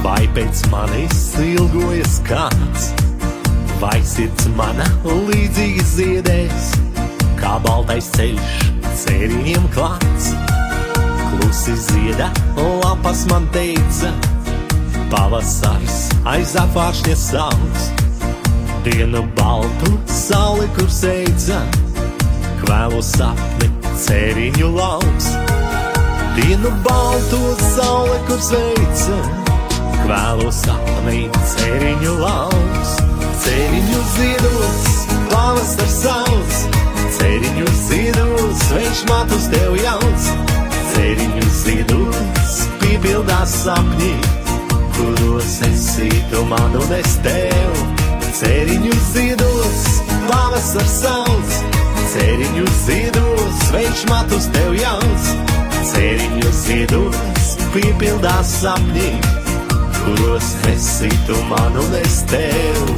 Vai pēc manis ilgojas kāds, vai sirds mana līdzīgi ziedēs, kā baltais ceļš cēriņiem klāts. Klusi zieda lapas man teica, pavasars aiz apvāršņa sauc. Dienu baltu sauli, kur seica, kvēlu sapni cēriņu lauks. Dienu baltu sauli, kur sveica, kvēlu sapni cēriņu lauks. Cēriņu ziedos, pavasars sauc, cēriņu ziedos, viņš matus tev jauc. Cēriņu ziedos, piepildās sapņi, kuros esi tu man un es tev. Cēriņu ziedos, pavasars sauc, cēriņu ziedos, viņš matus tev jauc. Cēriņu ziedos, piepildās sapņi, kuros esi tu man un es tev.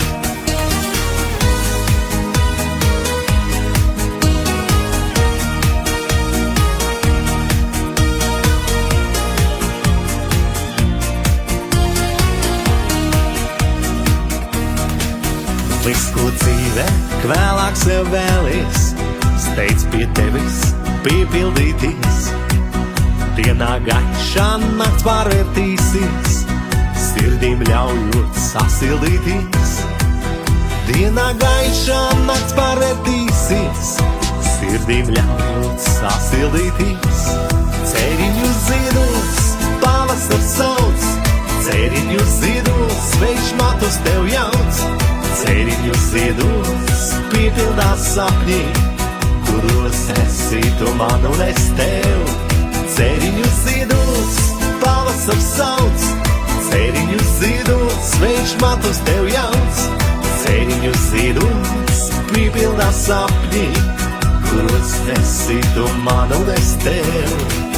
Viss, ko dzīve vēlāk sev vēlies, steidz pie tevis piepildīties. Dienā gaišā nakts pārvērtīsies, sirdīm ļaujot sasildīties. Dienā gaišā nakts pārvērtīsies, sirdīm ļaujot sasildīties. Cēriņu ziedos, pavasars sauc, cēriņu ziedos, viņš matus tev jauc. Cēriņu ziedos, piepildās sapņi, kuros esi tu man un es tev. Cēriņu ziedos, pavasars sauc, cēriņu ziedos, viņš matus tev jauc. Cēriņu ziedos, piepildās sapņi, kuros esi tu man un es tev.